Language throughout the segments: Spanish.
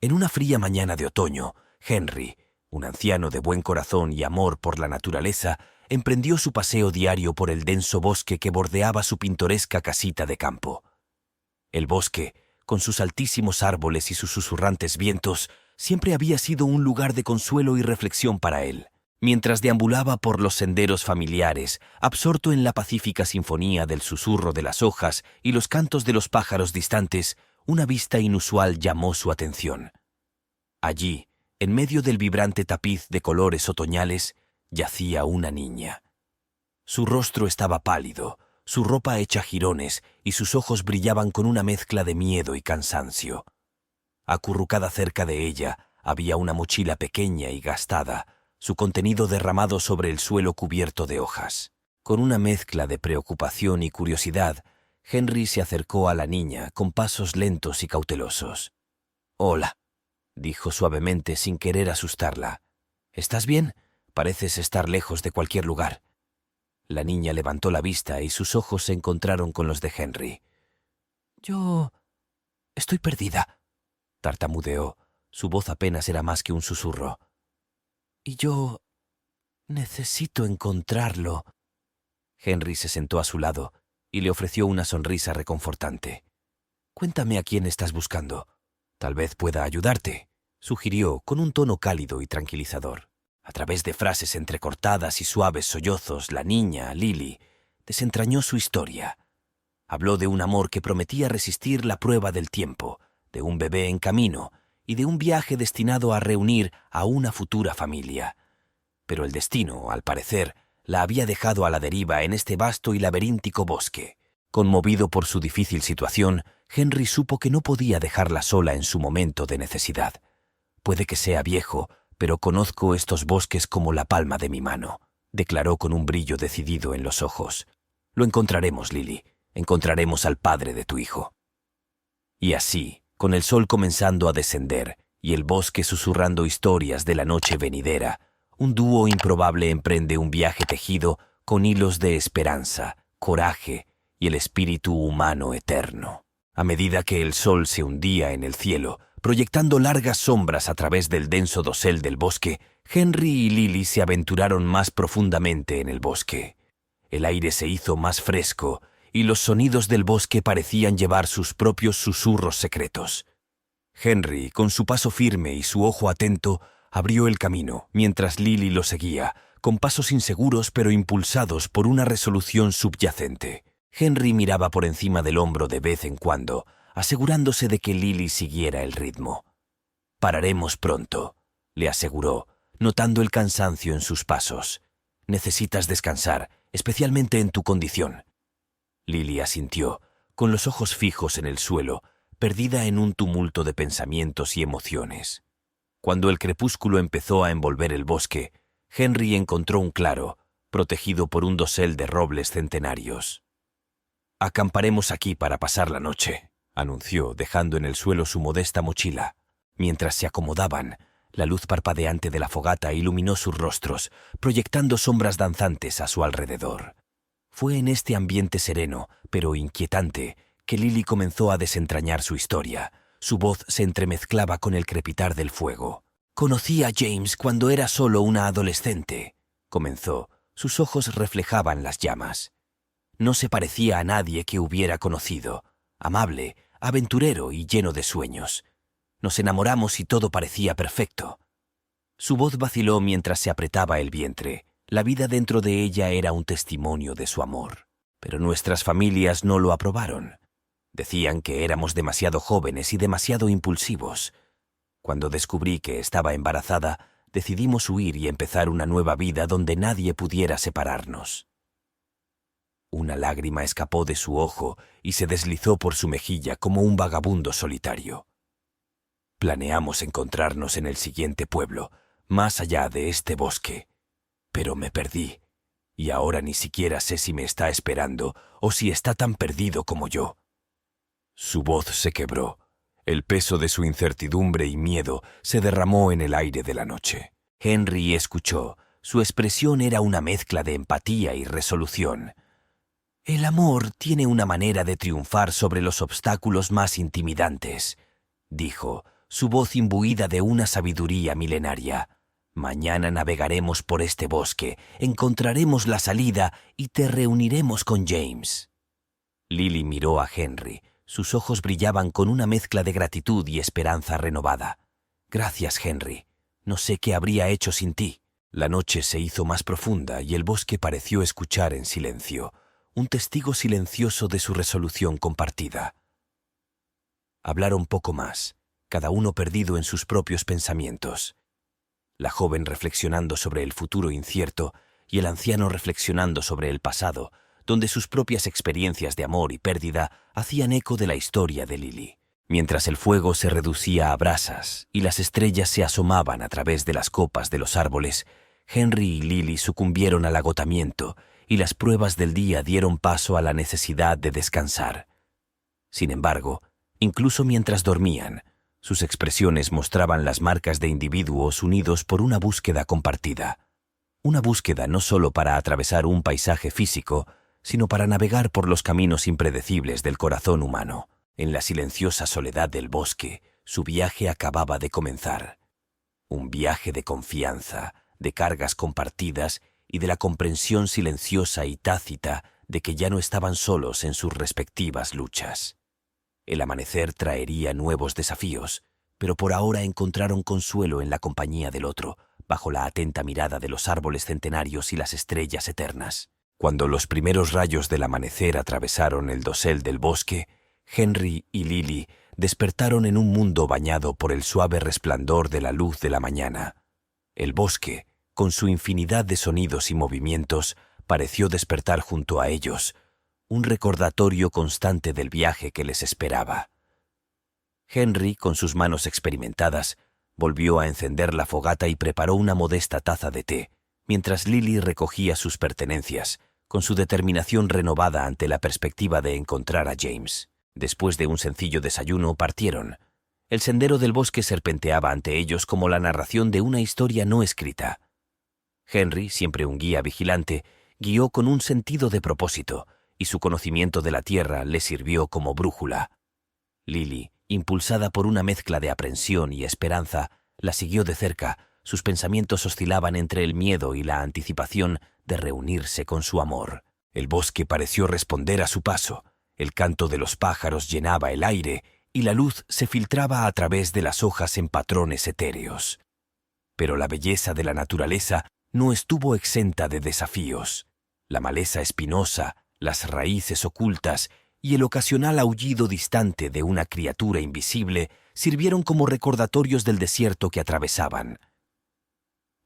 En una fría mañana de otoño, Henry, un anciano de buen corazón y amor por la naturaleza, emprendió su paseo diario por el denso bosque que bordeaba su pintoresca casita de campo. El bosque, con sus altísimos árboles y sus susurrantes vientos, siempre había sido un lugar de consuelo y reflexión para él. Mientras deambulaba por los senderos familiares, absorto en la pacífica sinfonía del susurro de las hojas y los cantos de los pájaros distantes, una vista inusual llamó su atención. Allí, en medio del vibrante tapiz de colores otoñales, yacía una niña. Su rostro estaba pálido, su ropa hecha jirones y sus ojos brillaban con una mezcla de miedo y cansancio. Acurrucada cerca de ella había una mochila pequeña y gastada, su contenido derramado sobre el suelo cubierto de hojas. Con una mezcla de preocupación y curiosidad, Henry se acercó a la niña con pasos lentos y cautelosos. «Hola», dijo suavemente sin querer asustarla. «¿Estás bien? Pareces estar lejos de cualquier lugar». La niña levantó la vista y sus ojos se encontraron con los de Henry. «Yo estoy perdida», tartamudeó. Su voz apenas era más que un susurro. «Y yo necesito encontrarlo». Henry se sentó a su lado y le ofreció una sonrisa reconfortante. «Cuéntame a quién estás buscando. Tal vez pueda ayudarte», sugirió con un tono cálido y tranquilizador. A través de frases entrecortadas y suaves sollozos, la niña, Lily, desentrañó su historia. Habló de un amor que prometía resistir la prueba del tiempo, de un bebé en camino y de un viaje destinado a reunir a una futura familia. Pero el destino, al parecer, la había dejado a la deriva en este vasto y laberíntico bosque. Conmovido por su difícil situación, Henry supo que no podía dejarla sola en su momento de necesidad. «Puede que sea viejo, pero conozco estos bosques como la palma de mi mano», declaró con un brillo decidido en los ojos. «Lo encontraremos, Lily. Encontraremos al padre de tu hijo». Y así, con el sol comenzando a descender y el bosque susurrando historias de la noche venidera, un dúo improbable emprende un viaje tejido con hilos de esperanza, coraje y el espíritu humano eterno. A medida que el sol se hundía en el cielo, proyectando largas sombras a través del denso dosel del bosque, Henry y Lily se aventuraron más profundamente en el bosque. El aire se hizo más fresco y los sonidos del bosque parecían llevar sus propios susurros secretos. Henry, con su paso firme y su ojo atento, abrió el camino, mientras Lily lo seguía, con pasos inseguros pero impulsados por una resolución subyacente. Henry miraba por encima del hombro de vez en cuando, asegurándose de que Lily siguiera el ritmo. «Pararemos pronto», le aseguró, notando el cansancio en sus pasos. «Necesitas descansar, especialmente en tu condición». Lily asintió, con los ojos fijos en el suelo, perdida en un tumulto de pensamientos y emociones. Cuando el crepúsculo empezó a envolver el bosque, Henry encontró un claro, protegido por un dosel de robles centenarios. «Acamparemos aquí para pasar la noche», anunció, dejando en el suelo su modesta mochila. Mientras se acomodaban, la luz parpadeante de la fogata iluminó sus rostros, proyectando sombras danzantes a su alrededor. Fue en este ambiente sereno, pero inquietante, que Lily comenzó a desentrañar su historia. Su voz se entremezclaba con el crepitar del fuego. «Conocí a James cuando era solo una adolescente», comenzó. Sus ojos reflejaban las llamas. No se parecía a nadie que hubiera conocido. Amable, aventurero y lleno de sueños. Nos enamoramos y todo parecía perfecto. Su voz vaciló mientras se apretaba el vientre. La vida dentro de ella era un testimonio de su amor. Pero nuestras familias no lo aprobaron. Decían que éramos demasiado jóvenes y demasiado impulsivos. Cuando descubrí que estaba embarazada, decidimos huir y empezar una nueva vida donde nadie pudiera separarnos. Una lágrima escapó de su ojo y se deslizó por su mejilla como un vagabundo solitario. Planeamos encontrarnos en el siguiente pueblo, más allá de este bosque. Pero me perdí, y ahora ni siquiera sé si me está esperando o si está tan perdido como yo. Su voz se quebró. El peso de su incertidumbre y miedo se derramó en el aire de la noche. Henry escuchó. Su expresión era una mezcla de empatía y resolución. «El amor tiene una manera de triunfar sobre los obstáculos más intimidantes», dijo, su voz imbuida de una sabiduría milenaria. Mañana navegaremos por este bosque, encontraremos la salida y te reuniremos con James. Lily miró a Henry. Sus ojos brillaban con una mezcla de gratitud y esperanza renovada. Gracias, Henry. No sé qué habría hecho sin ti. La noche se hizo más profunda y el bosque pareció escuchar en silencio, un testigo silencioso de su resolución compartida. Hablaron poco más, cada uno perdido en sus propios pensamientos. La joven reflexionando sobre el futuro incierto y el anciano reflexionando sobre el pasado, donde sus propias experiencias de amor y pérdida hacían eco de la historia de Lily. Mientras el fuego se reducía a brasas y las estrellas se asomaban a través de las copas de los árboles, Henry y Lily sucumbieron al agotamiento y las pruebas del día dieron paso a la necesidad de descansar. Sin embargo, incluso mientras dormían, sus expresiones mostraban las marcas de individuos unidos por una búsqueda compartida. Una búsqueda no solo para atravesar un paisaje físico, sino para navegar por los caminos impredecibles del corazón humano. En la silenciosa soledad del bosque, su viaje acababa de comenzar. Un viaje de confianza, de cargas compartidas y de la comprensión silenciosa y tácita de que ya no estaban solos en sus respectivas luchas. El amanecer traería nuevos desafíos, pero por ahora encontraron consuelo en la compañía del otro, bajo la atenta mirada de los árboles centenarios y las estrellas eternas. Cuando los primeros rayos del amanecer atravesaron el dosel del bosque, Henry y Lily despertaron en un mundo bañado por el suave resplandor de la luz de la mañana. El bosque, con su infinidad de sonidos y movimientos, pareció despertar junto a ellos, un recordatorio constante del viaje que les esperaba. Henry, con sus manos experimentadas, volvió a encender la fogata y preparó una modesta taza de té, mientras Lily recogía sus pertenencias, con su determinación renovada ante la perspectiva de encontrar a James. Después de un sencillo desayuno, partieron. El sendero del bosque serpenteaba ante ellos como la narración de una historia no escrita. Henry, siempre un guía vigilante, guió con un sentido de propósito, y su conocimiento de la tierra le sirvió como brújula. Lily, impulsada por una mezcla de aprensión y esperanza, la siguió de cerca. Sus pensamientos oscilaban entre el miedo y la anticipación de reunirse con su amor. El bosque pareció responder a su paso. El canto de los pájaros llenaba el aire y la luz se filtraba a través de las hojas en patrones etéreos. Pero la belleza de la naturaleza no estuvo exenta de desafíos. La maleza espinosa, las raíces ocultas y el ocasional aullido distante de una criatura invisible sirvieron como recordatorios del desierto que atravesaban.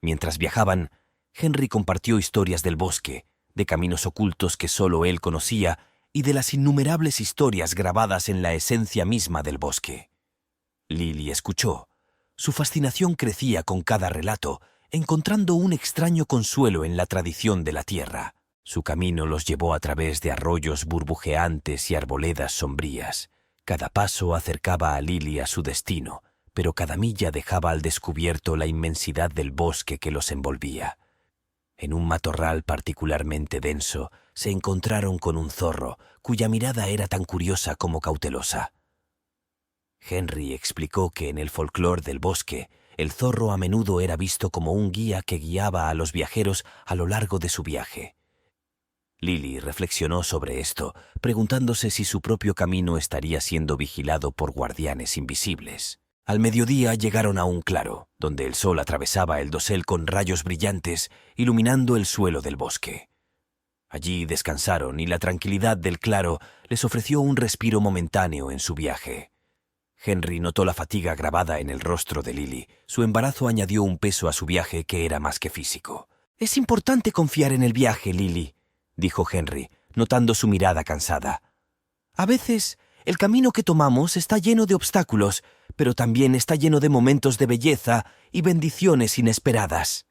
Mientras viajaban, Henry compartió historias del bosque, de caminos ocultos que solo él conocía y de las innumerables historias grabadas en la esencia misma del bosque. Lily escuchó. Su fascinación crecía con cada relato, encontrando un extraño consuelo en la tradición de la tierra. Su camino los llevó a través de arroyos burbujeantes y arboledas sombrías. Cada paso acercaba a Lily a su destino, pero cada milla dejaba al descubierto la inmensidad del bosque que los envolvía. En un matorral particularmente denso, se encontraron con un zorro, cuya mirada era tan curiosa como cautelosa. Henry explicó que en el folclore del bosque, el zorro a menudo era visto como un guía que guiaba a los viajeros a lo largo de su viaje. Lily reflexionó sobre esto, preguntándose si su propio camino estaría siendo vigilado por guardianes invisibles. Al mediodía llegaron a un claro, donde el sol atravesaba el dosel con rayos brillantes, iluminando el suelo del bosque. Allí descansaron y la tranquilidad del claro les ofreció un respiro momentáneo en su viaje. Henry notó la fatiga grabada en el rostro de Lily. Su embarazo añadió un peso a su viaje que era más que físico. «Es importante confiar en el viaje, Lily», dijo Henry, notando su mirada cansada. «A veces, el camino que tomamos está lleno de obstáculos, pero también está lleno de momentos de belleza y bendiciones inesperadas».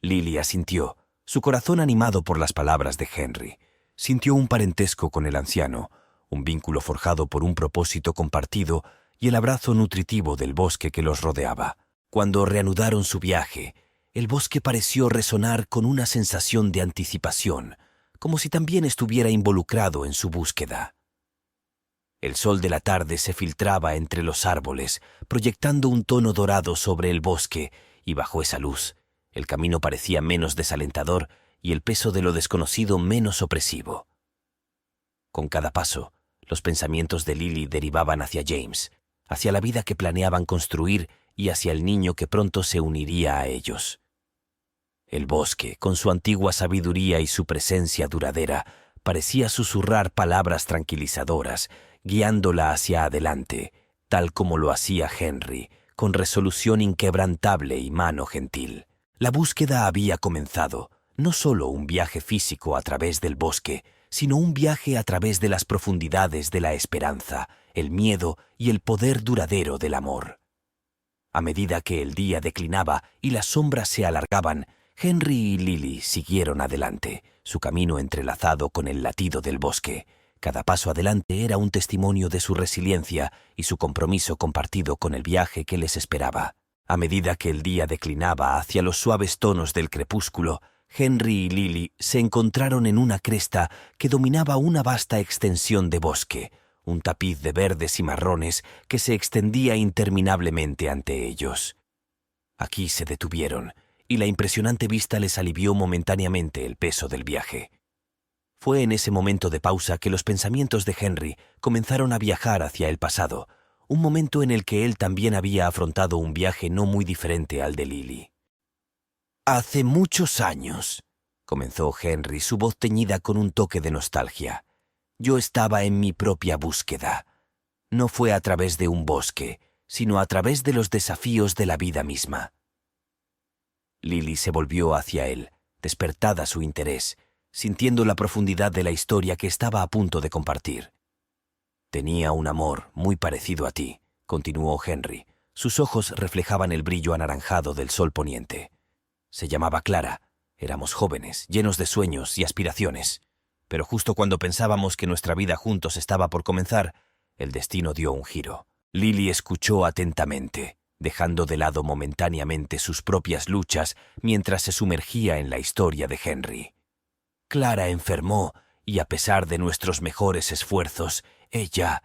Lily asintió, su corazón animado por las palabras de Henry. Sintió un parentesco con el anciano, un vínculo forjado por un propósito compartido y el abrazo nutritivo del bosque que los rodeaba. Cuando reanudaron su viaje, el bosque pareció resonar con una sensación de anticipación, como si también estuviera involucrado en su búsqueda. El sol de la tarde se filtraba entre los árboles, proyectando un tono dorado sobre el bosque, y bajo esa luz, el camino parecía menos desalentador y el peso de lo desconocido menos opresivo. Con cada paso, los pensamientos de Lily derivaban hacia James, hacia la vida que planeaban construir y hacia el niño que pronto se uniría a ellos. El bosque, con su antigua sabiduría y su presencia duradera, parecía susurrar palabras tranquilizadoras, guiándola hacia adelante, tal como lo hacía Henry, con resolución inquebrantable y mano gentil. La búsqueda había comenzado, no solo un viaje físico a través del bosque, sino un viaje a través de las profundidades de la esperanza, el miedo y el poder duradero del amor. A medida que el día declinaba y las sombras se alargaban, Henry y Lily siguieron adelante, su camino entrelazado con el latido del bosque. Cada paso adelante era un testimonio de su resiliencia y su compromiso compartido con el viaje que les esperaba. A medida que el día declinaba hacia los suaves tonos del crepúsculo, Henry y Lily se encontraron en una cresta que dominaba una vasta extensión de bosque, un tapiz de verdes y marrones que se extendía interminablemente ante ellos. Aquí se detuvieron, y la impresionante vista les alivió momentáneamente el peso del viaje. Fue en ese momento de pausa que los pensamientos de Henry comenzaron a viajar hacia el pasado, un momento en el que él también había afrontado un viaje no muy diferente al de Lily. «Hace muchos años», comenzó Henry, su voz teñida con un toque de nostalgia, «yo estaba en mi propia búsqueda. No fue a través de un bosque, sino a través de los desafíos de la vida misma». Lily se volvió hacia él, despertada su interés, sintiendo la profundidad de la historia que estaba a punto de compartir. «Tenía un amor muy parecido a ti», continuó Henry. Sus ojos reflejaban el brillo anaranjado del sol poniente. «Se llamaba Clara. Éramos jóvenes, llenos de sueños y aspiraciones. Pero justo cuando pensábamos que nuestra vida juntos estaba por comenzar, el destino dio un giro». Lily escuchó atentamente, dejando de lado momentáneamente sus propias luchas mientras se sumergía en la historia de Henry. «Clara enfermó y a pesar de nuestros mejores esfuerzos, ella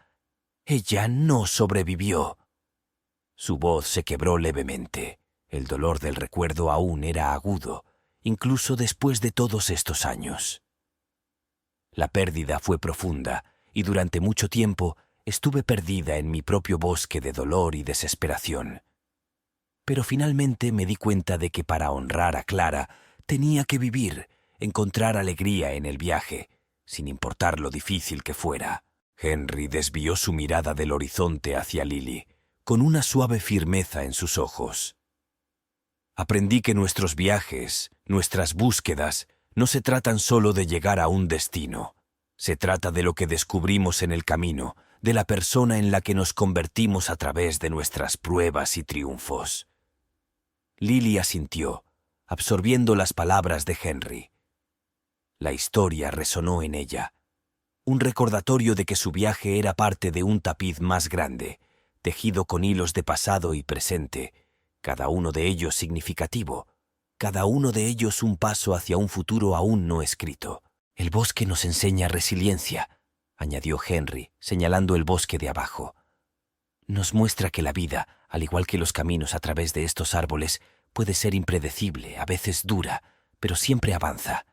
no sobrevivió». Su voz se quebró levemente. El dolor del recuerdo aún era agudo, incluso después de todos estos años. La pérdida fue profunda y durante mucho tiempo estuve perdida en mi propio bosque de dolor y desesperación. Pero finalmente me di cuenta de que para honrar a Clara tenía que vivir, encontrar alegría en el viaje, sin importar lo difícil que fuera. Henry desvió su mirada del horizonte hacia Lily, con una suave firmeza en sus ojos. «Aprendí que nuestros viajes, nuestras búsquedas, no se tratan solo de llegar a un destino. Se trata de lo que descubrimos en el camino, de la persona en la que nos convertimos a través de nuestras pruebas y triunfos». Lily asintió, absorbiendo las palabras de Henry. La historia resonó en ella, un recordatorio de que su viaje era parte de un tapiz más grande, tejido con hilos de pasado y presente, cada uno de ellos significativo, cada uno de ellos un paso hacia un futuro aún no escrito. «El bosque nos enseña resiliencia», añadió Henry, señalando el bosque de abajo. «Nos muestra que la vida, al igual que los caminos a través de estos árboles, puede ser impredecible, a veces dura, pero siempre avanza.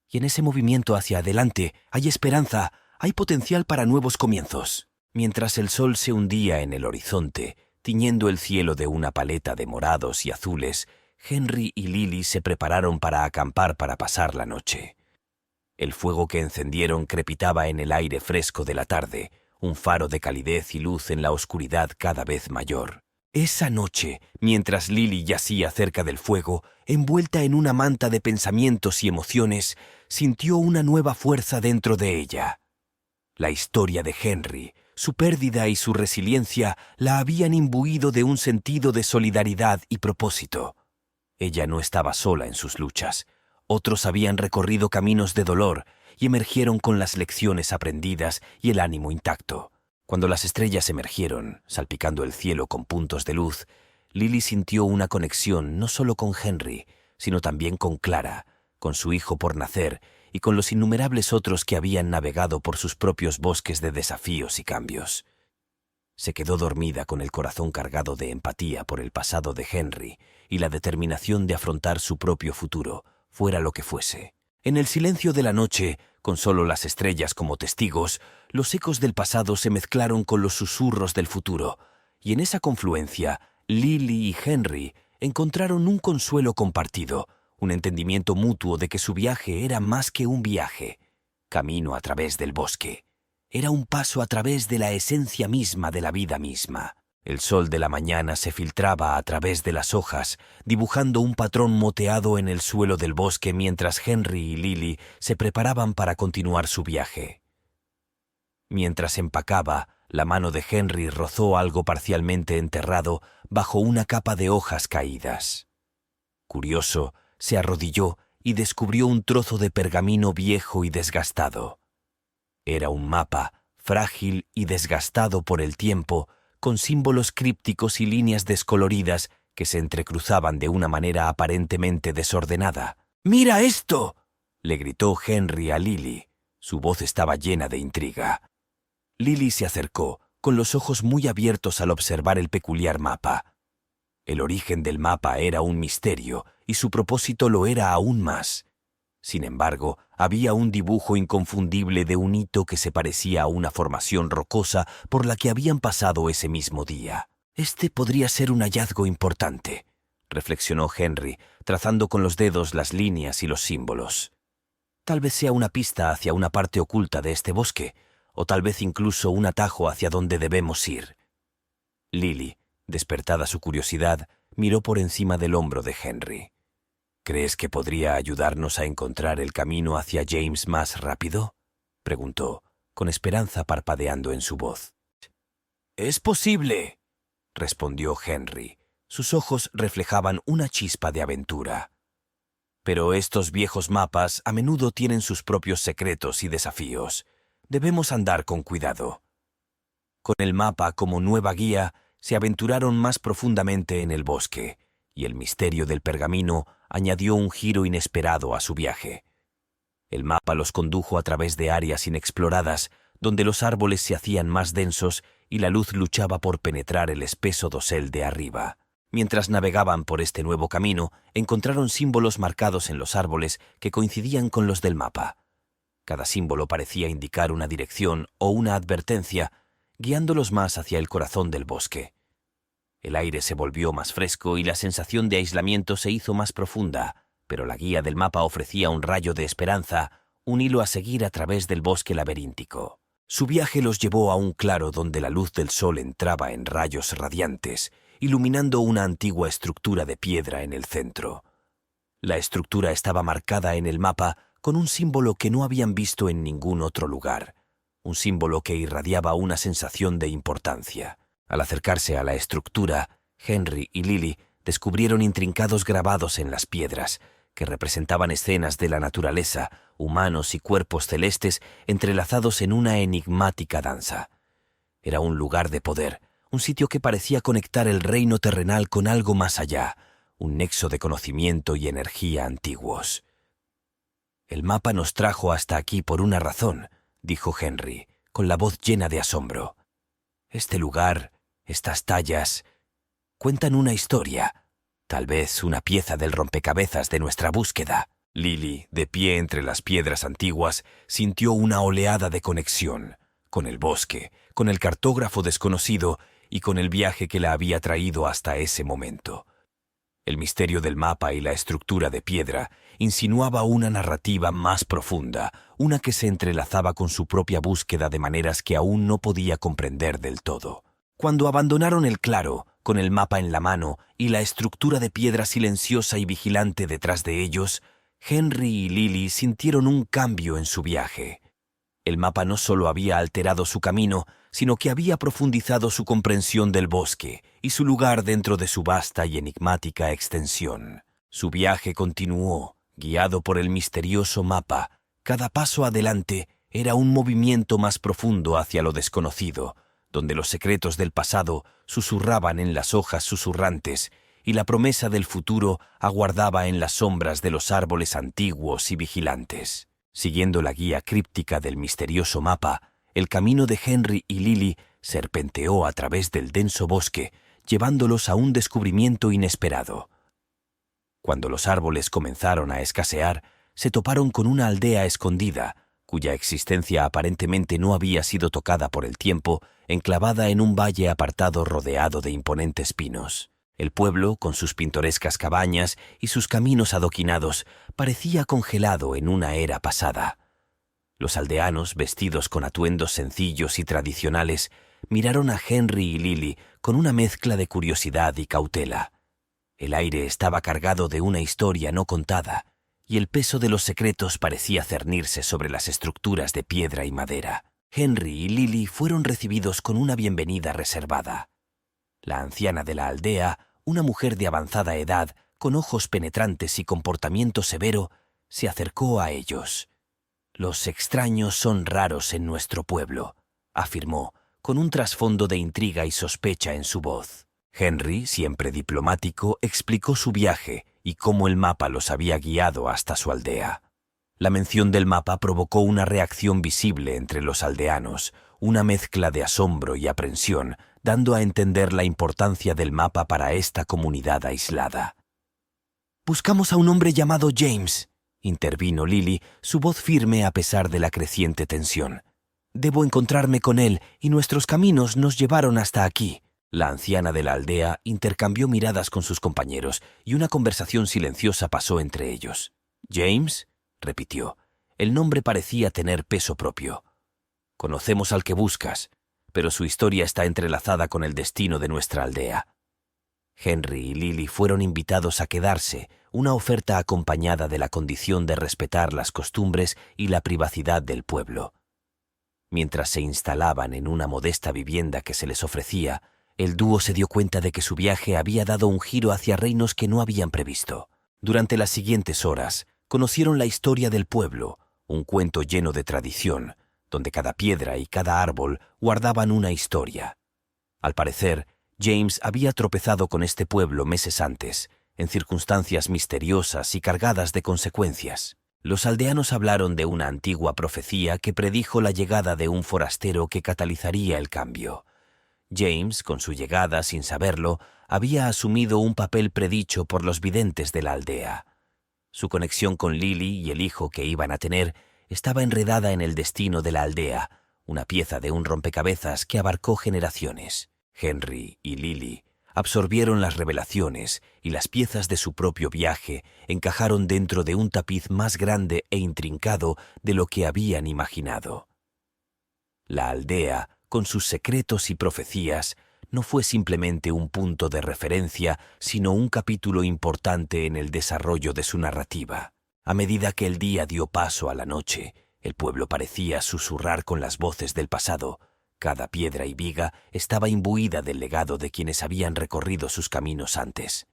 Y en ese movimiento hacia adelante hay esperanza, hay potencial para nuevos comienzos». Mientras el sol se hundía en el horizonte, tiñendo el cielo de una paleta de morados y azules, Henry y Lily se prepararon para acampar para pasar la noche. El fuego que encendieron crepitaba en el aire fresco de la tarde, un faro de calidez y luz en la oscuridad cada vez mayor. Esa noche, mientras Lily yacía cerca del fuego, envuelta en una manta de pensamientos y emociones, sintió una nueva fuerza dentro de ella. La historia de Henry, su pérdida y su resiliencia la habían imbuido de un sentido de solidaridad y propósito. Ella no estaba sola en sus luchas. Otros habían recorrido caminos de dolor y emergieron con las lecciones aprendidas y el ánimo intacto. Cuando las estrellas emergieron, salpicando el cielo con puntos de luz, Lily sintió una conexión no solo con Henry, sino también con Clara, con su hijo por nacer y con los innumerables otros que habían navegado por sus propios bosques de desafíos y cambios. Se quedó dormida con el corazón cargado de empatía por el pasado de Henry y la determinación de afrontar su propio futuro, fuera lo que fuese. En el silencio de la noche, con solo las estrellas como testigos, los ecos del pasado se mezclaron con los susurros del futuro, y en esa confluencia, Lily y Henry encontraron un consuelo compartido, un entendimiento mutuo de que su viaje era más que un viaje, camino a través del bosque. Era un paso a través de la esencia misma de la vida misma. El sol de la mañana se filtraba a través de las hojas, dibujando un patrón moteado en el suelo del bosque mientras Henry y Lily se preparaban para continuar su viaje. Mientras empacaba, la mano de Henry rozó algo parcialmente enterrado bajo una capa de hojas caídas. Curioso, se arrodilló y descubrió un trozo de pergamino viejo y desgastado. Era un mapa, frágil y desgastado por el tiempo, con símbolos crípticos y líneas descoloridas que se entrecruzaban de una manera aparentemente desordenada. «¡Mira esto!», le gritó Henry a Lily. Su voz estaba llena de intriga. Lily se acercó, con los ojos muy abiertos al observar el peculiar mapa. El origen del mapa era un misterio, y su propósito lo era aún más. Sin embargo, había un dibujo inconfundible de un hito que se parecía a una formación rocosa por la que habían pasado ese mismo día. «Este podría ser un hallazgo importante», reflexionó Henry, trazando con los dedos las líneas y los símbolos. «Tal vez sea una pista hacia una parte oculta de este bosque, o tal vez incluso un atajo hacia donde debemos ir». Lily, despertada su curiosidad, miró por encima del hombro de Henry. «¿Crees que podría ayudarnos a encontrar el camino hacia James más rápido?», preguntó, con esperanza parpadeando en su voz. «Es posible», respondió Henry. Sus ojos reflejaban una chispa de aventura. «Pero estos viejos mapas a menudo tienen sus propios secretos y desafíos. Debemos andar con cuidado». Con el mapa como nueva guía, se aventuraron más profundamente en el bosque, y el misterio del pergamino añadió un giro inesperado a su viaje. El mapa los condujo a través de áreas inexploradas, donde los árboles se hacían más densos y la luz luchaba por penetrar el espeso dosel de arriba. Mientras navegaban por este nuevo camino, encontraron símbolos marcados en los árboles que coincidían con los del mapa. Cada símbolo parecía indicar una dirección o una advertencia, guiándolos más hacia el corazón del bosque. El aire se volvió más fresco y la sensación de aislamiento se hizo más profunda, pero la guía del mapa ofrecía un rayo de esperanza, un hilo a seguir a través del bosque laberíntico. Su viaje los llevó a un claro donde la luz del sol entraba en rayos radiantes, iluminando una antigua estructura de piedra en el centro. La estructura estaba marcada en el mapa con un símbolo que no habían visto en ningún otro lugar, un símbolo que irradiaba una sensación de importancia. Al acercarse a la estructura, Henry y Lily descubrieron intrincados grabados en las piedras, que representaban escenas de la naturaleza, humanos y cuerpos celestes entrelazados en una enigmática danza. Era un lugar de poder, un sitio que parecía conectar el reino terrenal con algo más allá, un nexo de conocimiento y energía antiguos. «El mapa nos trajo hasta aquí por una razón», dijo Henry, con la voz llena de asombro. «Este lugar, estas tallas, cuentan una historia, tal vez una pieza del rompecabezas de nuestra búsqueda». Lily, de pie entre las piedras antiguas, sintió una oleada de conexión, con el bosque, con el cartógrafo desconocido y con el viaje que la había traído hasta ese momento. El misterio del mapa y la estructura de piedra insinuaba una narrativa más profunda, una que se entrelazaba con su propia búsqueda de maneras que aún no podía comprender del todo. Cuando abandonaron el claro, con el mapa en la mano y la estructura de piedra silenciosa y vigilante detrás de ellos, Henry y Lily sintieron un cambio en su viaje. El mapa no solo había alterado su camino, sino que había profundizado su comprensión del bosque y su lugar dentro de su vasta y enigmática extensión. Su viaje continuó, guiado por el misterioso mapa. Cada paso adelante era un movimiento más profundo hacia lo desconocido, donde los secretos del pasado susurraban en las hojas susurrantes y la promesa del futuro aguardaba en las sombras de los árboles antiguos y vigilantes. Siguiendo la guía críptica del misterioso mapa, el camino de Henry y Lily serpenteó a través del denso bosque, llevándolos a un descubrimiento inesperado. Cuando los árboles comenzaron a escasear, se toparon con una aldea escondida, cuya existencia aparentemente no había sido tocada por el tiempo, enclavada en un valle apartado rodeado de imponentes pinos. El pueblo, con sus pintorescas cabañas y sus caminos adoquinados, parecía congelado en una era pasada. Los aldeanos, vestidos con atuendos sencillos y tradicionales, miraron a Henry y Lily con una mezcla de curiosidad y cautela. El aire estaba cargado de una historia no contada, y el peso de los secretos parecía cernirse sobre las estructuras de piedra y madera. Henry y Lily fueron recibidos con una bienvenida reservada. La anciana de la aldea, una mujer de avanzada edad, con ojos penetrantes y comportamiento severo, se acercó a ellos. «Los extraños son raros en nuestro pueblo», afirmó, con un trasfondo de intriga y sospecha en su voz. Henry, siempre diplomático, explicó su viaje y cómo el mapa los había guiado hasta su aldea. La mención del mapa provocó una reacción visible entre los aldeanos, una mezcla de asombro y aprensión, dando a entender la importancia del mapa para esta comunidad aislada. «Buscamos a un hombre llamado James», intervino Lily, su voz firme a pesar de la creciente tensión. «Debo encontrarme con él y nuestros caminos nos llevaron hasta aquí». La anciana de la aldea intercambió miradas con sus compañeros y una conversación silenciosa pasó entre ellos. «¿James?», repitió. El nombre parecía tener peso propio. «Conocemos al que buscas, pero su historia está entrelazada con el destino de nuestra aldea». Henry y Lily fueron invitados a quedarse, una oferta acompañada de la condición de respetar las costumbres y la privacidad del pueblo. Mientras se instalaban en una modesta vivienda que se les ofrecía, el dúo se dio cuenta de que su viaje había dado un giro hacia reinos que no habían previsto. Durante las siguientes horas, conocieron la historia del pueblo, un cuento lleno de tradición, donde cada piedra y cada árbol guardaban una historia. Al parecer, James había tropezado con este pueblo meses antes, en circunstancias misteriosas y cargadas de consecuencias. Los aldeanos hablaron de una antigua profecía que predijo la llegada de un forastero que catalizaría el cambio. James, con su llegada sin saberlo, había asumido un papel predicho por los videntes de la aldea. Su conexión con Lily y el hijo que iban a tener estaba enredada en el destino de la aldea, una pieza de un rompecabezas que abarcó generaciones. Henry y Lily absorbieron las revelaciones y las piezas de su propio viaje encajaron dentro de un tapiz más grande e intrincado de lo que habían imaginado. La aldea, con sus secretos y profecías, no fue simplemente un punto de referencia, sino un capítulo importante en el desarrollo de su narrativa. A medida que el día dio paso a la noche, el pueblo parecía susurrar con las voces del pasado. Cada piedra y viga estaba imbuida del legado de quienes habían recorrido sus caminos antes.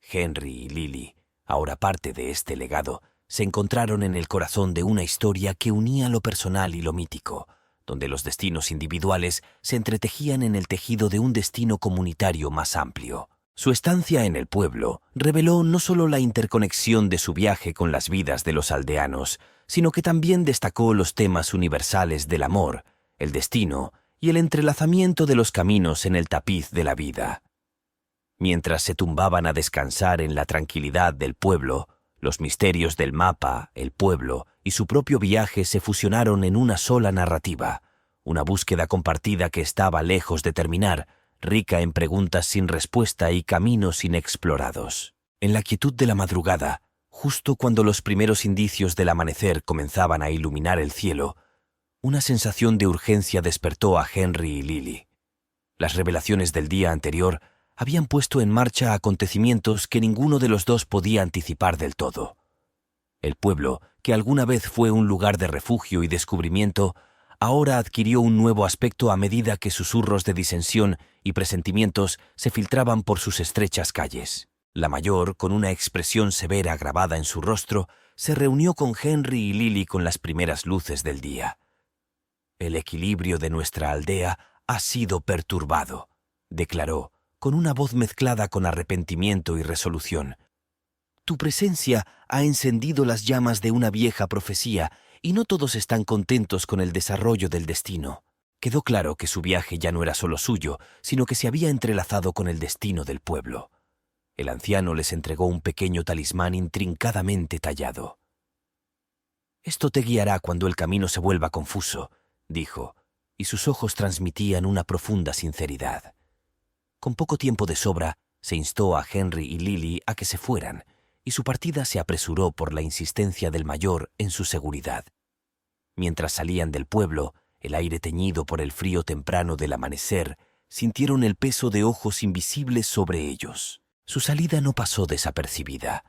Henry y Lily, ahora parte de este legado, se encontraron en el corazón de una historia que unía lo personal y lo mítico, donde los destinos individuales se entretejían en el tejido de un destino comunitario más amplio. Su estancia en el pueblo reveló no solo la interconexión de su viaje con las vidas de los aldeanos, sino que también destacó los temas universales del amor, el destino y el entrelazamiento de los caminos en el tapiz de la vida. Mientras se tumbaban a descansar en la tranquilidad del pueblo, los misterios del mapa, el pueblo y su propio viaje se fusionaron en una sola narrativa, una búsqueda compartida que estaba lejos de terminar, rica en preguntas sin respuesta y caminos inexplorados. En la quietud de la madrugada, justo cuando los primeros indicios del amanecer comenzaban a iluminar el cielo, una sensación de urgencia despertó a Henry y Lily. Las revelaciones del día anterior habían puesto en marcha acontecimientos que ninguno de los dos podía anticipar del todo. El pueblo, que alguna vez fue un lugar de refugio y descubrimiento, ahora adquirió un nuevo aspecto a medida que susurros de disensión y presentimientos se filtraban por sus estrechas calles. La mayor, con una expresión severa grabada en su rostro, se reunió con Henry y Lily con las primeras luces del día. «El equilibrio de nuestra aldea ha sido perturbado», declaró, con una voz mezclada con arrepentimiento y resolución. Tu presencia ha encendido las llamas de una vieja profecía y no todos están contentos con el desarrollo del destino. Quedó claro que su viaje ya no era solo suyo, sino que se había entrelazado con el destino del pueblo. El anciano les entregó un pequeño talismán intrincadamente tallado. «Esto te guiará cuando el camino se vuelva confuso», dijo, y sus ojos transmitían una profunda sinceridad. Con poco tiempo de sobra, se instó a Henry y Lily a que se fueran, y su partida se apresuró por la insistencia del mayor en su seguridad. Mientras salían del pueblo, el aire teñido por el frío temprano del amanecer, sintieron el peso de ojos invisibles sobre ellos. Su salida no pasó desapercibida.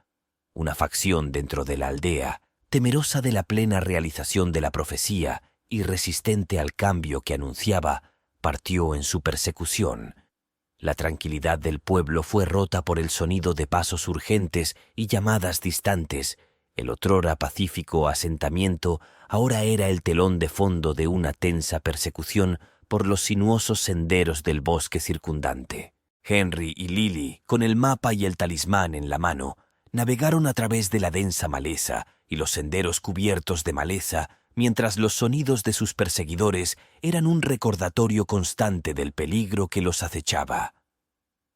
Una facción dentro de la aldea, temerosa de la plena realización de la profecía y resistente al cambio que anunciaba, partió en su persecución. La tranquilidad del pueblo fue rota por el sonido de pasos urgentes y llamadas distantes. El otrora pacífico asentamiento ahora era el telón de fondo de una tensa persecución por los sinuosos senderos del bosque circundante. Henry y Lily, con el mapa y el talismán en la mano, navegaron a través de la densa maleza y los senderos cubiertos de maleza, mientras los sonidos de sus perseguidores eran un recordatorio constante del peligro que los acechaba.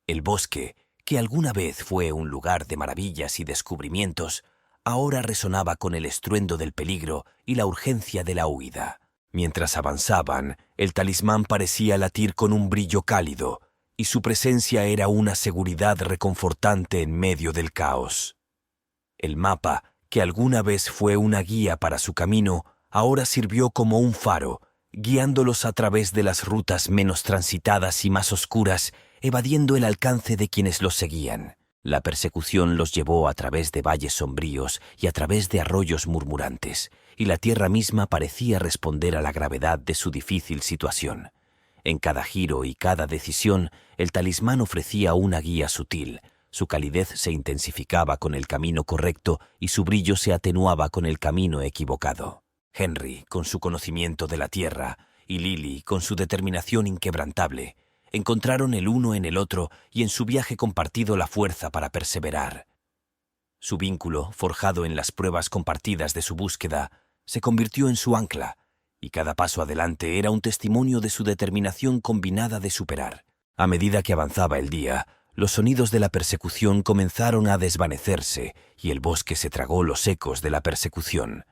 El bosque, que alguna vez fue un lugar de maravillas y descubrimientos, ahora resonaba con el estruendo del peligro y la urgencia de la huida. Mientras avanzaban, el talismán parecía latir con un brillo cálido, y su presencia era una seguridad reconfortante en medio del caos. El mapa, que alguna vez fue una guía para su camino, ahora sirvió como un faro, guiándolos a través de las rutas menos transitadas y más oscuras, evadiendo el alcance de quienes los seguían. La persecución los llevó a través de valles sombríos y a través de arroyos murmurantes, y la tierra misma parecía responder a la gravedad de su difícil situación. En cada giro y cada decisión, el talismán ofrecía una guía sutil. Su calidez se intensificaba con el camino correcto y su brillo se atenuaba con el camino equivocado. Henry, con su conocimiento de la tierra, y Lily, con su determinación inquebrantable, encontraron el uno en el otro y en su viaje compartido la fuerza para perseverar. Su vínculo, forjado en las pruebas compartidas de su búsqueda, se convirtió en su ancla, y cada paso adelante era un testimonio de su determinación combinada de superar. A medida que avanzaba el día, los sonidos de la persecución comenzaron a desvanecerse y el bosque se tragó los ecos de la persecución.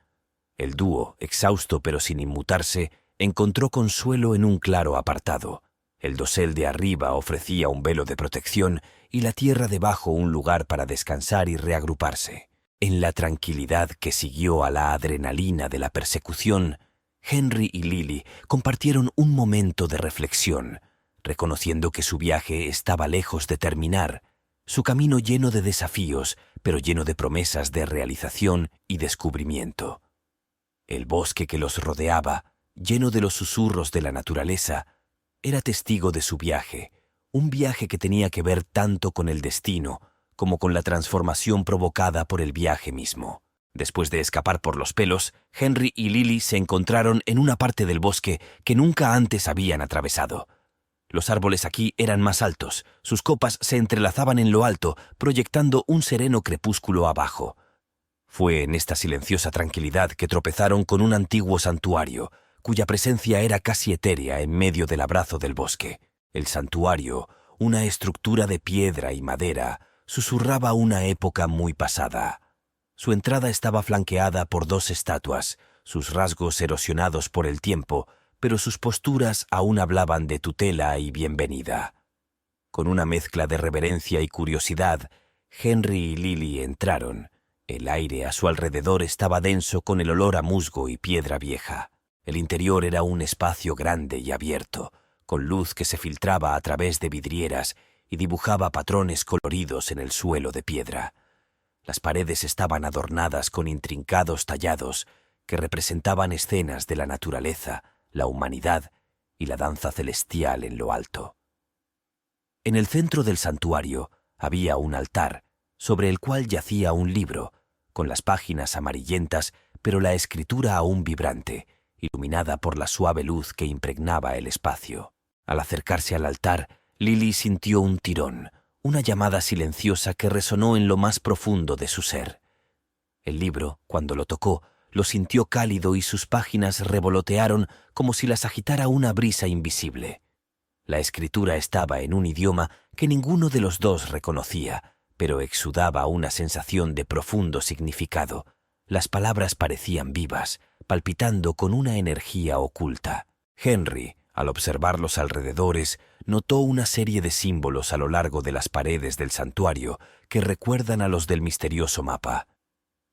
El dúo, exhausto pero sin inmutarse, encontró consuelo en un claro apartado. El dosel de arriba ofrecía un velo de protección y la tierra debajo un lugar para descansar y reagruparse. En la tranquilidad que siguió a la adrenalina de la persecución, Henry y Lily compartieron un momento de reflexión, reconociendo que su viaje estaba lejos de terminar, su camino lleno de desafíos, pero lleno de promesas de realización y descubrimiento. El bosque que los rodeaba, lleno de los susurros de la naturaleza, era testigo de su viaje, un viaje que tenía que ver tanto con el destino como con la transformación provocada por el viaje mismo. Después de escapar por los pelos, Henry y Lily se encontraron en una parte del bosque que nunca antes habían atravesado. Los árboles aquí eran más altos, sus copas se entrelazaban en lo alto, proyectando un sereno crepúsculo abajo. Fue en esta silenciosa tranquilidad que tropezaron con un antiguo santuario, cuya presencia era casi etérea en medio del abrazo del bosque. El santuario, una estructura de piedra y madera, susurraba una época muy pasada. Su entrada estaba flanqueada por dos estatuas, sus rasgos erosionados por el tiempo, pero sus posturas aún hablaban de tutela y bienvenida. Con una mezcla de reverencia y curiosidad, Henry y Lily entraron. El aire a su alrededor estaba denso con el olor a musgo y piedra vieja. El interior era un espacio grande y abierto, con luz que se filtraba a través de vidrieras y dibujaba patrones coloridos en el suelo de piedra. Las paredes estaban adornadas con intrincados tallados que representaban escenas de la naturaleza, la humanidad y la danza celestial en lo alto. En el centro del santuario había un altar, sobre el cual yacía un libro, con las páginas amarillentas, pero la escritura aún vibrante, iluminada por la suave luz que impregnaba el espacio. Al acercarse al altar, Lily sintió un tirón, una llamada silenciosa que resonó en lo más profundo de su ser. El libro, cuando lo tocó, lo sintió cálido y sus páginas revolotearon como si las agitara una brisa invisible. La escritura estaba en un idioma que ninguno de los dos reconocía, pero exudaba una sensación de profundo significado. Las palabras parecían vivas, palpitando con una energía oculta. Henry, al observar los alrededores, notó una serie de símbolos a lo largo de las paredes del santuario que recuerdan a los del misterioso mapa.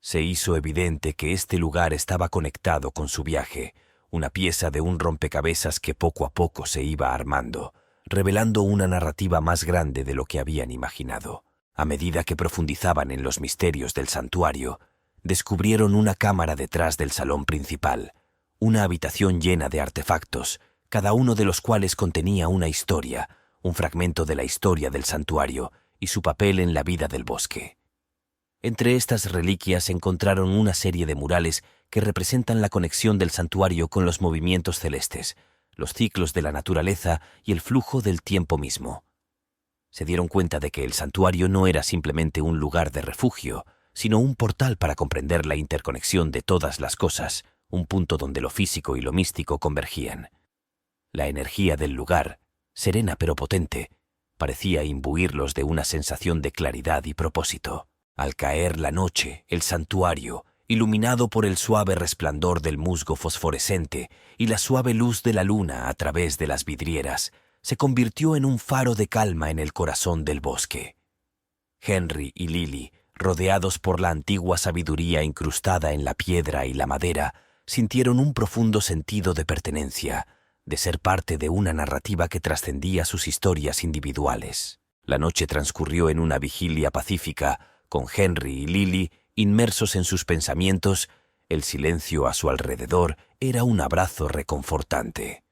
Se hizo evidente que este lugar estaba conectado con su viaje, una pieza de un rompecabezas que poco a poco se iba armando, revelando una narrativa más grande de lo que habían imaginado. A medida que profundizaban en los misterios del santuario, descubrieron una cámara detrás del salón principal, una habitación llena de artefactos, cada uno de los cuales contenía una historia, un fragmento de la historia del santuario y su papel en la vida del bosque. Entre estas reliquias encontraron una serie de murales que representan la conexión del santuario con los movimientos celestes, los ciclos de la naturaleza y el flujo del tiempo mismo. Se dieron cuenta de que el santuario no era simplemente un lugar de refugio, sino un portal para comprender la interconexión de todas las cosas, un punto donde lo físico y lo místico convergían. La energía del lugar, serena pero potente, parecía imbuirlos de una sensación de claridad y propósito. Al caer la noche, el santuario, iluminado por el suave resplandor del musgo fosforescente y la suave luz de la luna a través de las vidrieras, se convirtió en un faro de calma en el corazón del bosque. Henry y Lily, rodeados por la antigua sabiduría incrustada en la piedra y la madera, sintieron un profundo sentido de pertenencia, de ser parte de una narrativa que trascendía sus historias individuales. La noche transcurrió en una vigilia pacífica, con Henry y Lily inmersos en sus pensamientos. El silencio a su alrededor era un abrazo reconfortante.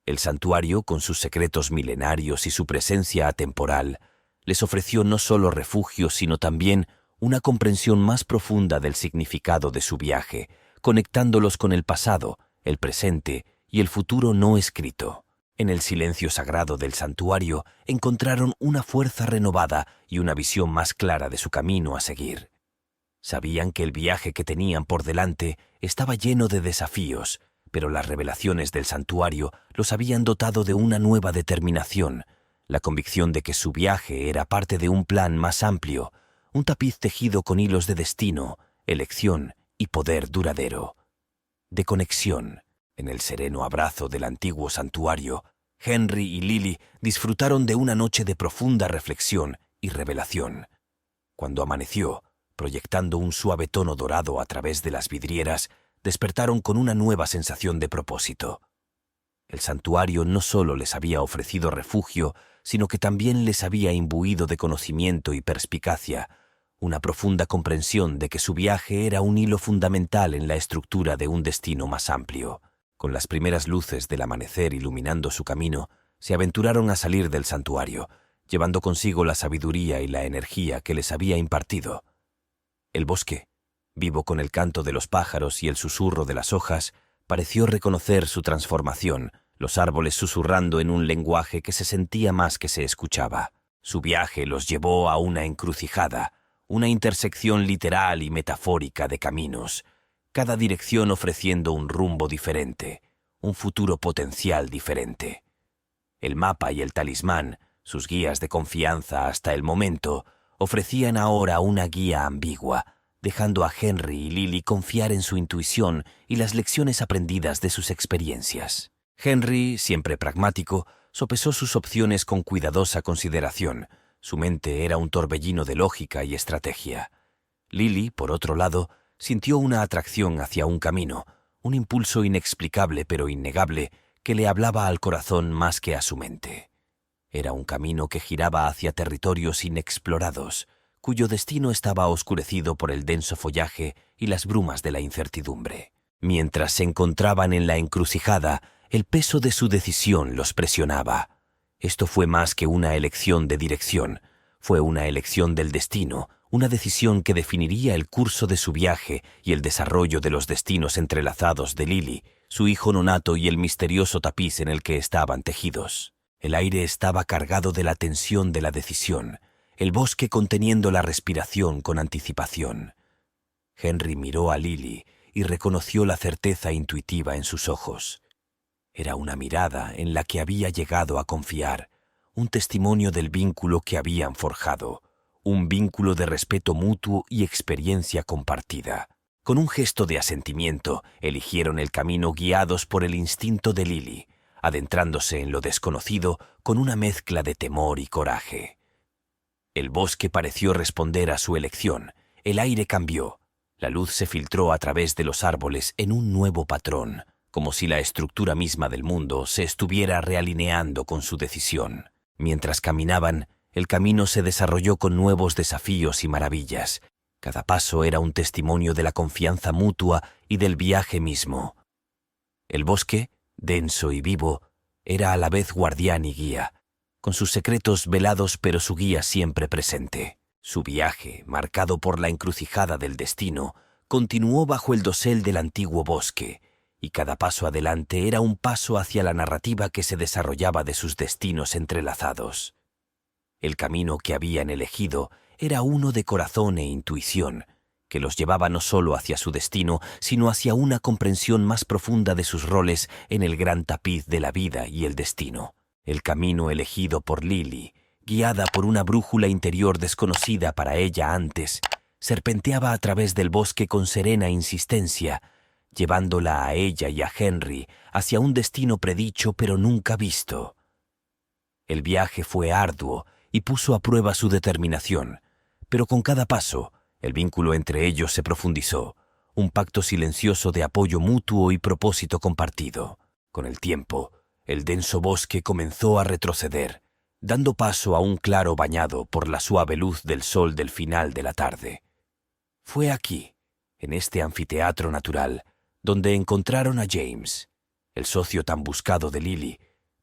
El santuario, con sus secretos milenarios y su presencia atemporal, les ofreció no solo refugio, sino también una comprensión más profunda del significado de su viaje, conectándolos con el pasado, el presente y el futuro no escrito. En el silencio sagrado del santuario encontraron una fuerza renovada y una visión más clara de su camino a seguir. Sabían que el viaje que tenían por delante estaba lleno de desafíos, pero las revelaciones del santuario los habían dotado de una nueva determinación, la convicción de que su viaje era parte de un plan más amplio, un tapiz tejido con hilos de destino, elección y poder duradero. De conexión. En el sereno abrazo del antiguo santuario, Henry y Lily disfrutaron de una noche de profunda reflexión y revelación. Cuando amaneció, proyectando un suave tono dorado a través de las vidrieras, despertaron con una nueva sensación de propósito. El santuario no solo les había ofrecido refugio, sino que también les había imbuido de conocimiento y perspicacia, una profunda comprensión de que su viaje era un hilo fundamental en la estructura de un destino más amplio. Con las primeras luces del amanecer iluminando su camino, se aventuraron a salir del santuario, llevando consigo la sabiduría y la energía que les había impartido. El bosque, vivo con el canto de los pájaros y el susurro de las hojas, pareció reconocer su transformación, los árboles susurrando en un lenguaje que se sentía más que se escuchaba. Su viaje los llevó a una encrucijada, una intersección literal y metafórica de caminos, cada dirección ofreciendo un rumbo diferente, un futuro potencial diferente. El mapa y el talismán, sus guías de confianza hasta el momento, ofrecían ahora una guía ambigua, dejando a Henry y Lily confiar en su intuición y las lecciones aprendidas de sus experiencias. Henry, siempre pragmático, sopesó sus opciones con cuidadosa consideración. Su mente era un torbellino de lógica y estrategia. Lily, por otro lado, sintió una atracción hacia un camino, un impulso inexplicable pero innegable que le hablaba al corazón más que a su mente. Era un camino que giraba hacia territorios inexplorados, cuyo destino estaba oscurecido por el denso follaje y las brumas de la incertidumbre. Mientras se encontraban en la encrucijada, el peso de su decisión los presionaba. Esto fue más que una elección de dirección, fue una elección del destino, una decisión que definiría el curso de su viaje y el desarrollo de los destinos entrelazados de Lily, su hijo nonato y el misterioso tapiz en el que estaban tejidos. El aire estaba cargado de la tensión de la decisión, el bosque conteniendo la respiración con anticipación. Henry miró a Lily y reconoció la certeza intuitiva en sus ojos. Era una mirada en la que había llegado a confiar, un testimonio del vínculo que habían forjado, un vínculo de respeto mutuo y experiencia compartida. Con un gesto de asentimiento, eligieron el camino guiados por el instinto de Lily, adentrándose en lo desconocido con una mezcla de temor y coraje. El bosque pareció responder a su elección, el aire cambió, la luz se filtró a través de los árboles en un nuevo patrón, como si la estructura misma del mundo se estuviera realineando con su decisión. Mientras caminaban, el camino se desarrolló con nuevos desafíos y maravillas. Cada paso era un testimonio de la confianza mutua y del viaje mismo. El bosque, denso y vivo, era a la vez guardián y guía, con sus secretos velados pero su guía siempre presente. Su viaje, marcado por la encrucijada del destino, continuó bajo el dosel del antiguo bosque, y cada paso adelante era un paso hacia la narrativa que se desarrollaba de sus destinos entrelazados. El camino que habían elegido era uno de corazón e intuición, que los llevaba no solo hacia su destino, sino hacia una comprensión más profunda de sus roles en el gran tapiz de la vida y el destino. El camino elegido por Lily, guiada por una brújula interior desconocida para ella antes, serpenteaba a través del bosque con serena insistencia, llevándola a ella y a Henry hacia un destino predicho pero nunca visto. El viaje fue arduo y puso a prueba su determinación, pero con cada paso, el vínculo entre ellos se profundizó, un pacto silencioso de apoyo mutuo y propósito compartido. Con el tiempo, el denso bosque comenzó a retroceder, dando paso a un claro bañado por la suave luz del sol del final de la tarde. Fue aquí, en este anfiteatro natural, donde encontraron a James, el socio tan buscado de Lily,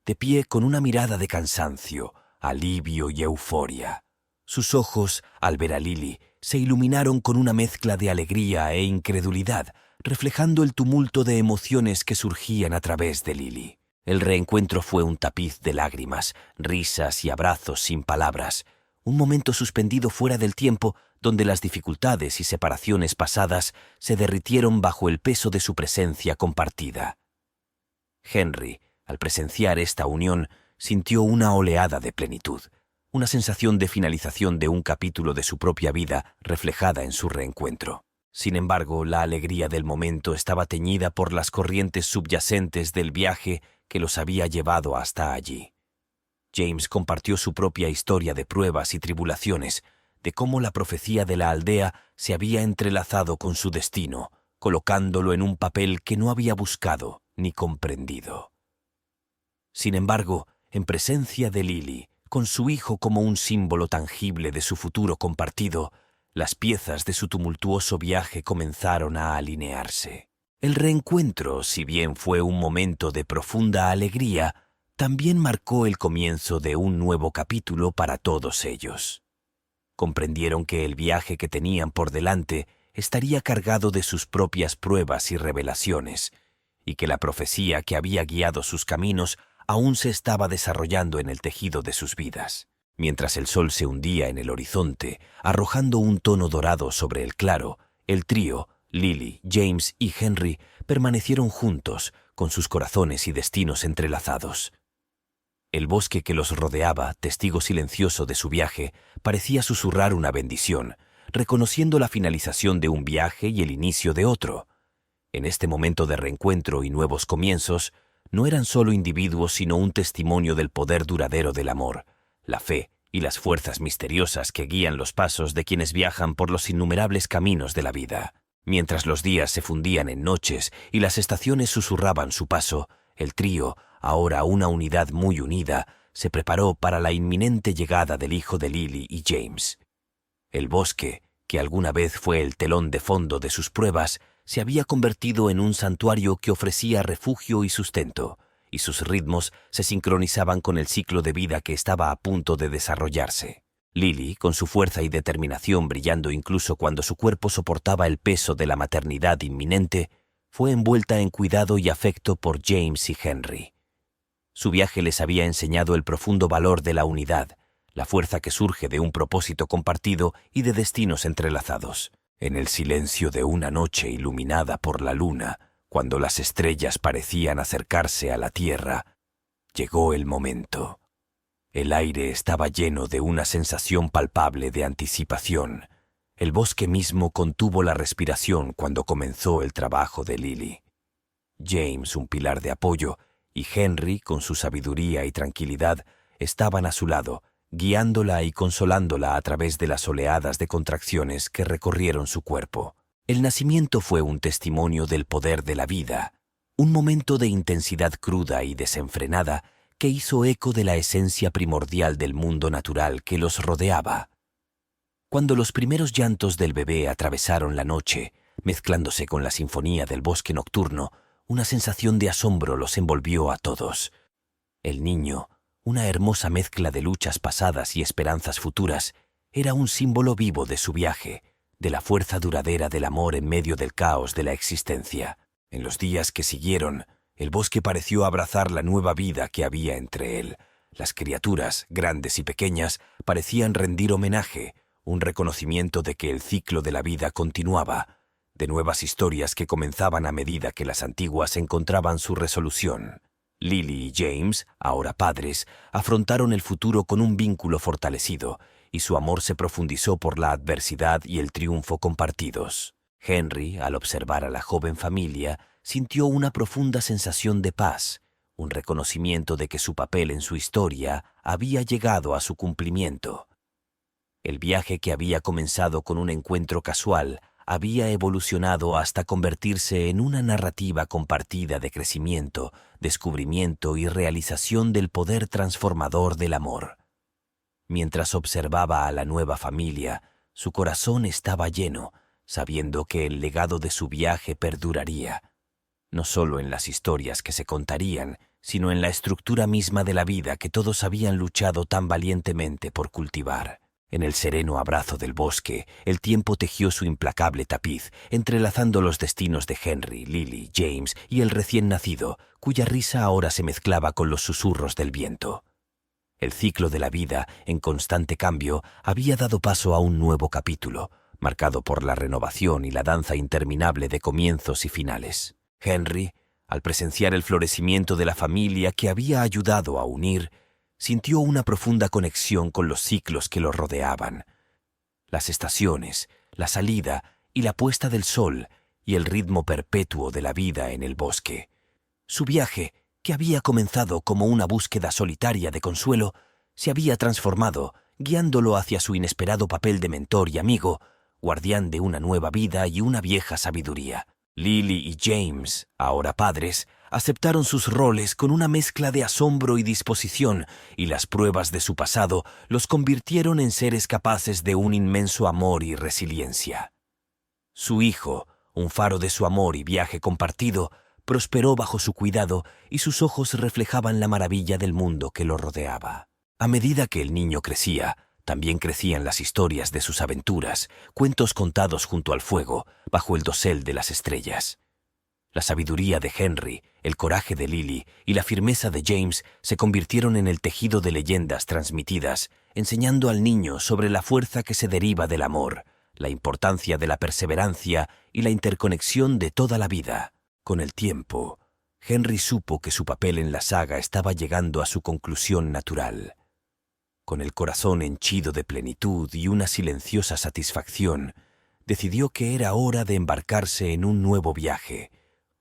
de pie con una mirada de cansancio, alivio y euforia. Sus ojos, al ver a Lily, se iluminaron con una mezcla de alegría e incredulidad, reflejando el tumulto de emociones que surgían a través de Lily. El reencuentro fue un tapiz de lágrimas, risas y abrazos sin palabras, un momento suspendido fuera del tiempo donde las dificultades y separaciones pasadas se derritieron bajo el peso de su presencia compartida. Henry, al presenciar esta unión, sintió una oleada de plenitud, una sensación de finalización de un capítulo de su propia vida reflejada en su reencuentro. Sin embargo, la alegría del momento estaba teñida por las corrientes subyacentes del viaje que los había llevado hasta allí. James compartió su propia historia de pruebas y tribulaciones, de cómo la profecía de la aldea se había entrelazado con su destino, colocándolo en un papel que no había buscado ni comprendido. Sin embargo, en presencia de Lily, con su hijo como un símbolo tangible de su futuro compartido, las piezas de su tumultuoso viaje comenzaron a alinearse. El reencuentro, si bien fue un momento de profunda alegría, también marcó el comienzo de un nuevo capítulo para todos ellos. Comprendieron que el viaje que tenían por delante estaría cargado de sus propias pruebas y revelaciones, y que la profecía que había guiado sus caminos aún se estaba desarrollando en el tejido de sus vidas. Mientras el sol se hundía en el horizonte, arrojando un tono dorado sobre el claro, el trío, Lily, James y Henry, permanecieron juntos, con sus corazones y destinos entrelazados. El bosque que los rodeaba, testigo silencioso de su viaje, parecía susurrar una bendición, reconociendo la finalización de un viaje y el inicio de otro. En este momento de reencuentro y nuevos comienzos, no eran solo individuos sino un testimonio del poder duradero del amor, la fe y las fuerzas misteriosas que guían los pasos de quienes viajan por los innumerables caminos de la vida. Mientras los días se fundían en noches y las estaciones susurraban su paso, el trío, ahora una unidad muy unida, se preparó para la inminente llegada del hijo de Lily y James. El bosque, que alguna vez fue el telón de fondo de sus pruebas, se había convertido en un santuario que ofrecía refugio y sustento, y sus ritmos se sincronizaban con el ciclo de vida que estaba a punto de desarrollarse. Lily, con su fuerza y determinación brillando incluso cuando su cuerpo soportaba el peso de la maternidad inminente, fue envuelta en cuidado y afecto por James y Henry. Su viaje les había enseñado el profundo valor de la unidad, la fuerza que surge de un propósito compartido y de destinos entrelazados. En el silencio de una noche iluminada por la luna, cuando las estrellas parecían acercarse a la tierra, llegó el momento. El aire estaba lleno de una sensación palpable de anticipación. El bosque mismo contuvo la respiración cuando comenzó el trabajo de Lily. James, un pilar de apoyo, y Henry, con su sabiduría y tranquilidad, estaban a su lado, guiándola y consolándola a través de las oleadas de contracciones que recorrieron su cuerpo. El nacimiento fue un testimonio del poder de la vida, un momento de intensidad cruda y desenfrenada que hizo eco de la esencia primordial del mundo natural que los rodeaba. Cuando los primeros llantos del bebé atravesaron la noche, mezclándose con la sinfonía del bosque nocturno, una sensación de asombro los envolvió a todos. El niño, una hermosa mezcla de luchas pasadas y esperanzas futuras, era un símbolo vivo de su viaje, de la fuerza duradera del amor en medio del caos de la existencia. En los días que siguieron, el bosque pareció abrazar la nueva vida que había entre él. Las criaturas, grandes y pequeñas, parecían rendir homenaje, un reconocimiento de que el ciclo de la vida continuaba, de nuevas historias que comenzaban a medida que las antiguas encontraban su resolución. Lily y James, ahora padres, afrontaron el futuro con un vínculo fortalecido, y su amor se profundizó por la adversidad y el triunfo compartidos. Henry, al observar a la joven familia, sintió una profunda sensación de paz, un reconocimiento de que su papel en su historia había llegado a su cumplimiento. El viaje que había comenzado con un encuentro casual había evolucionado hasta convertirse en una narrativa compartida de crecimiento, descubrimiento y realización del poder transformador del amor. Mientras observaba a la nueva familia, su corazón estaba lleno, sabiendo que el legado de su viaje perduraría, no solo en las historias que se contarían, sino en la estructura misma de la vida que todos habían luchado tan valientemente por cultivar. En el sereno abrazo del bosque, el tiempo tejió su implacable tapiz, entrelazando los destinos de Henry, Lily, James y el recién nacido, cuya risa ahora se mezclaba con los susurros del viento. El ciclo de la vida, en constante cambio, había dado paso a un nuevo capítulo, marcado por la renovación y la danza interminable de comienzos y finales. Henry, al presenciar el florecimiento de la familia que había ayudado a unir, sintió una profunda conexión con los ciclos que lo rodeaban. Las estaciones, la salida y la puesta del sol y el ritmo perpetuo de la vida en el bosque. Su viaje, que había comenzado como una búsqueda solitaria de consuelo, se había transformado, guiándolo hacia su inesperado papel de mentor y amigo, guardián de una nueva vida y una vieja sabiduría. Lily y James, ahora padres, aceptaron sus roles con una mezcla de asombro y disposición, y las pruebas de su pasado los convirtieron en seres capaces de un inmenso amor y resiliencia. Su hijo, un faro de su amor y viaje compartido, prosperó bajo su cuidado y sus ojos reflejaban la maravilla del mundo que lo rodeaba. A medida que el niño crecía, también crecían las historias de sus aventuras, cuentos contados junto al fuego, bajo el dosel de las estrellas. La sabiduría de Henry, el coraje de Lily y la firmeza de James se convirtieron en el tejido de leyendas transmitidas, enseñando al niño sobre la fuerza que se deriva del amor, la importancia de la perseverancia y la interconexión de toda la vida. Con el tiempo, Henry supo que su papel en la saga estaba llegando a su conclusión natural. Con el corazón henchido de plenitud y una silenciosa satisfacción, decidió que era hora de embarcarse en un nuevo viaje,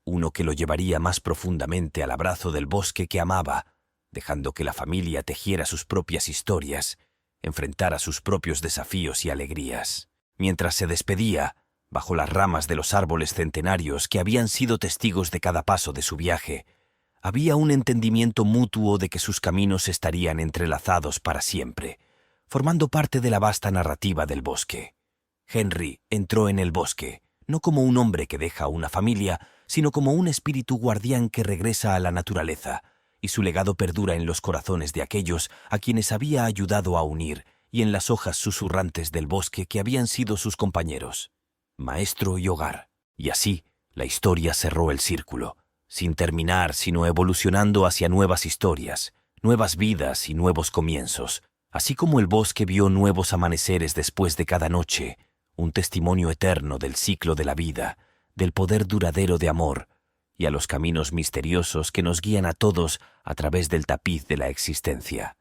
uno que lo llevaría más profundamente al abrazo del bosque que amaba, dejando que la familia tejiera sus propias historias, enfrentara sus propios desafíos y alegrías. Mientras se despedía, bajo las ramas de los árboles centenarios que habían sido testigos de cada paso de su viaje, había un entendimiento mutuo de que sus caminos estarían entrelazados para siempre, formando parte de la vasta narrativa del bosque. Henry entró en el bosque, no como un hombre que deja una familia, sino como un espíritu guardián que regresa a la naturaleza, y su legado perdura en los corazones de aquellos a quienes había ayudado a unir y en las hojas susurrantes del bosque que habían sido sus compañeros, maestro y hogar. Y así, la historia cerró el círculo, sin terminar, sino evolucionando hacia nuevas historias, nuevas vidas y nuevos comienzos, así como el bosque vio nuevos amaneceres después de cada noche, un testimonio eterno del ciclo de la vida, del poder duradero de amor y a los caminos misteriosos que nos guían a todos a través del tapiz de la existencia.